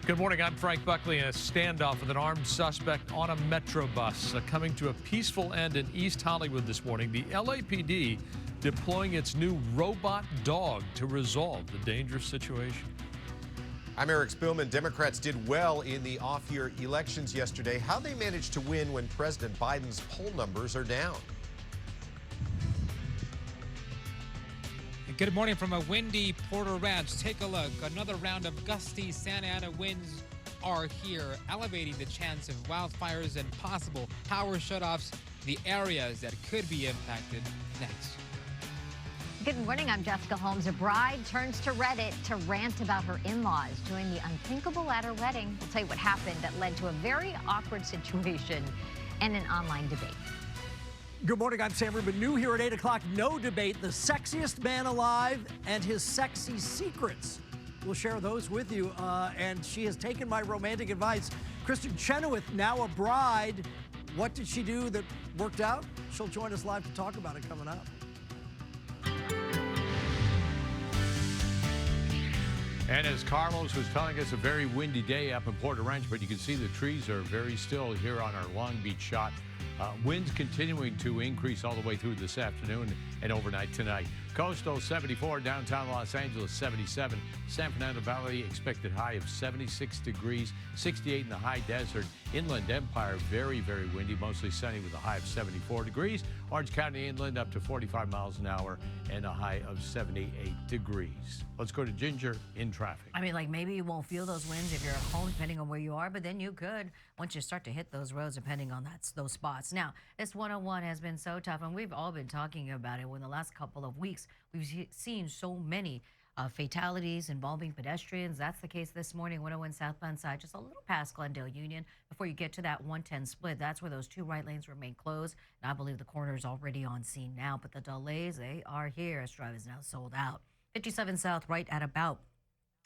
Good morning. I'm Frank Buckley. A standoff with an armed suspect on a Metro bus coming to a peaceful end in East Hollywood this morning. The LAPD deploying its new robot dog to resolve the dangerous situation. I'm Eric Spillman. Democrats did well in the off-year elections yesterday. How they managed to win when President Biden's poll numbers are down. Good morning from a windy Porter Ranch. Take a look. Another round of gusty Santa Ana winds are here, elevating the chance of wildfires and possible power shutoffs. The areas that could be impacted next. Good morning. I'm Jessica Holmes. A bride turns to Reddit to rant about her in-laws doing the unthinkable at her wedding. We'll tell you what happened that led to a very awkward situation and an online debate. Good morning, I'm Sam Rubin. New here at 8 o'clock, no debate, the sexiest man alive and his sexy secrets. We'll share those with you, and she has taken my romantic advice. Kristen Chenoweth, now a bride. What did she do that worked out? She'll join us live to talk about it coming up. And as Carlos was telling us, a very windy day up in Porter Ranch, but you can see the trees are very still here on our Long Beach shot. Winds continuing to increase all the way through this afternoon and overnight tonight. Coastal 74, downtown Los Angeles 77, San Fernando Valley expected high of 76 degrees, 68 in the high desert. Inland Empire very, very windy, mostly sunny with a high of 74 degrees. Orange County inland up to 45 miles an hour and a high of 78 degrees. Let's go to Ginger in traffic. I mean, like maybe you won't feel those winds if you're at home, depending on where you are, but then you could once you start to hit those roads, depending on those spots. Now, this 101 has been so tough, and we've all been talking about it. In the last couple of weeks, we've seen so many fatalities involving pedestrians. That's the case this morning, 101 southbound side, just a little past Glendale Union. Before you get to that 110 split, that's where those two right lanes remain closed. And I believe the coroner is already on scene now, but the delays, they are here as drivers now sold out. 57 south, right at about.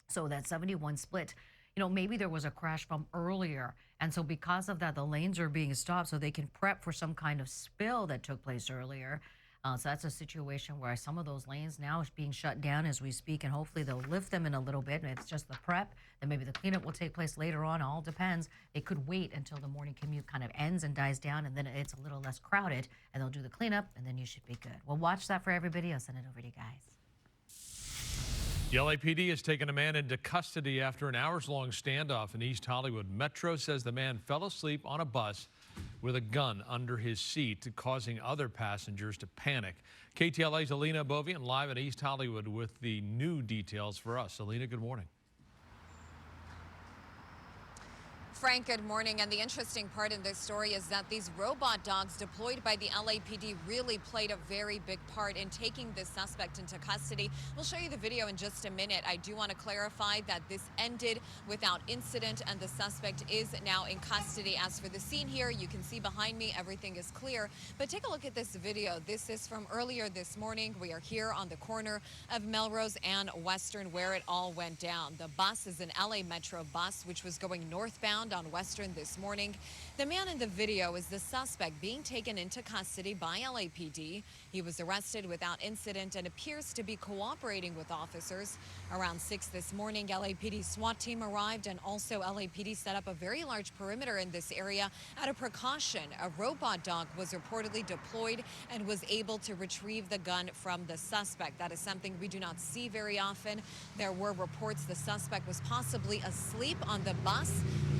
So that 71 split, you know, maybe there was a crash from earlier. And so because of that, the lanes are being stopped so they can prep for some kind of spill that took place earlier. So that's a situation where some of those lanes now is being shut down as we speak, and hopefully they'll lift them in a little bit, and it's just the prep. Then maybe the cleanup will take place later on. All depends. They could wait until the morning commute kind of ends and dies down, and then it's a little less crowded, and they'll do the cleanup, and then you should be good. We'll watch that for everybody. I'll send it over to you guys. The LAPD has taken a man into custody after an hours-long standoff in East Hollywood. Metro says the man fell asleep on a bus with a gun under his seat, causing other passengers to panic. KTLA's Alina Bovian live in East Hollywood with the new details for us. Alina, good morning. Frank, good morning. And the interesting part in this story is that these robot dogs deployed by the LAPD really played a very big part in taking this suspect into custody. We'll show you the video in just a minute. I do want to clarify that this ended without incident and the suspect is now in custody. As for the scene here, you can see behind me, everything is clear. But take a look at this video. This is from earlier this morning. We are here on the corner of Melrose and Western where it all went down. The bus is an LA Metro bus, which was going northbound on Western this morning. The man in the video is the suspect being taken into custody by LAPD. He was arrested without incident and appears to be cooperating with officers. Around 6 this morning, LAPD SWAT team arrived, and also LAPD set up a very large perimeter in this area out of precaution. A robot dog was reportedly deployed and was able to retrieve the gun from the suspect. That is something we do not see very often. There were reports the suspect was possibly asleep on the bus.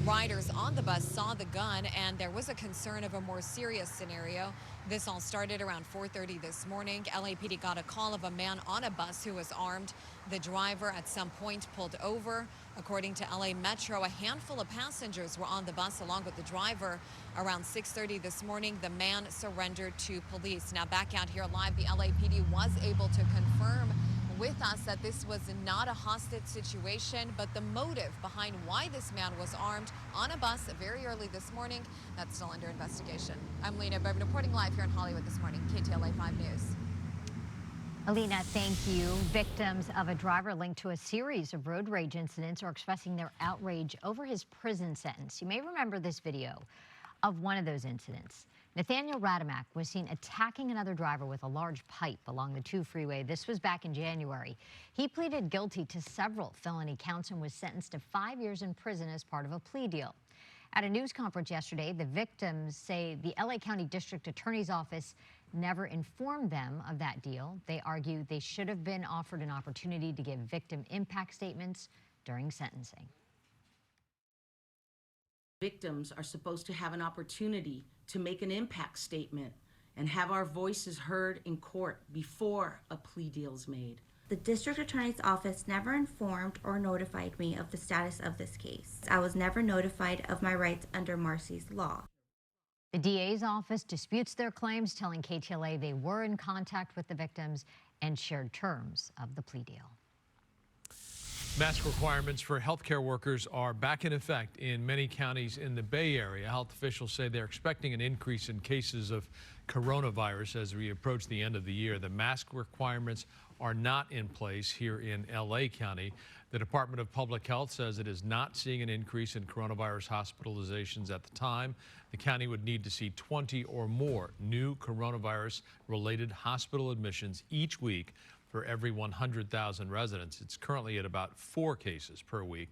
Riders on the bus saw the gun, and there was a concern of a more serious scenario. This all started around 4:30 this morning. LAPD got a call of a man on a bus who was armed. The driver at some point pulled over. According to LA Metro, a handful of passengers were on the bus along with the driver. Around 6:30 this morning, the man surrendered to police. Now back out here live, the LAPD was able to confirm with us that this was not a hostage situation, but the motive behind why this man was armed on a bus very early this morning, that's still under investigation. I'm Lena Bevin reporting live here in Hollywood this morning, KTLA 5 News. Alina, thank you. Victims of a driver linked to a series of road rage incidents are expressing their outrage over his prison sentence. You may remember this video of one of those incidents. Nathaniel Radamak was seen attacking another driver with a large pipe along the 2 freeway. This was back in January. He pleaded guilty to several felony counts and was sentenced to 5 years in prison as part of a plea deal. At a news conference yesterday, the victims say the LA County District Attorney's Office never informed them of that deal. They argue they should have been offered an opportunity to give victim impact statements during sentencing. Victims are supposed to have an opportunity to make an impact statement and have our voices heard in court before a plea deal is made. The district attorney's office never informed or notified me of the status of this case. I was never notified of my rights under Marcy's law. The DA's office disputes their claims, telling KTLA they were in contact with the victims and shared terms of the plea deal. Mask requirements for healthcare workers are back in effect in many counties in the Bay Area. Health officials say they're expecting an increase in cases of coronavirus as we approach the end of the year. The mask requirements are not in place here in LA County. The Department of Public Health says it is not seeing an increase in coronavirus hospitalizations at the time. The county would need to see 20 or more new coronavirus-related hospital admissions each week for every 100,000 residents. It's currently at about 4 cases per week.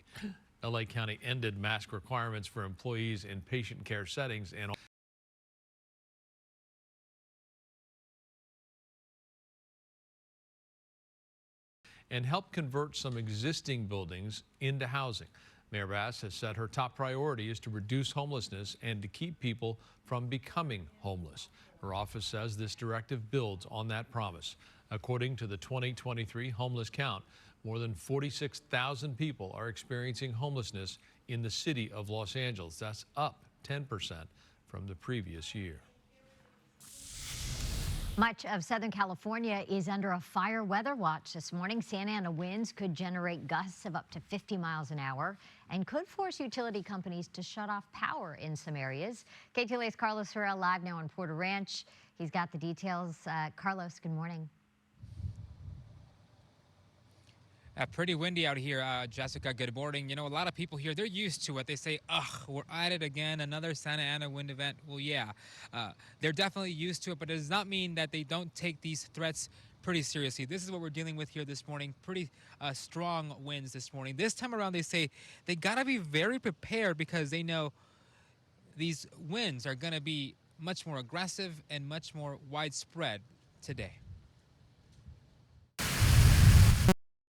LA County ended mask requirements for employees in patient care settings and helped convert some existing buildings into housing. Mayor Bass has said her top priority is to reduce homelessness and to keep people from becoming homeless. Her office says this directive builds on that promise. According to the 2023 homeless count, more than 46,000 people are experiencing homelessness in the city of Los Angeles. That's up 10% from the previous year. Much of Southern California is under a fire weather watch this morning. Santa Ana winds could generate gusts of up to 50 miles an hour and could force utility companies to shut off power in some areas. KTLA's Carlos Herrera live now on Porter Ranch. He's got the details. Carlos, good morning. Pretty windy out here, Jessica. Good morning. You know, a lot of people here, they're used to it. They say, ugh, we're at it again, another Santa Ana wind event. Well, yeah, they're definitely used to it, but it does not mean that they don't take these threats pretty seriously. This is what we're dealing with here this morning. Pretty strong winds this morning. This time around, they say they got to be very prepared because they know these winds are going to be much more aggressive and much more widespread today.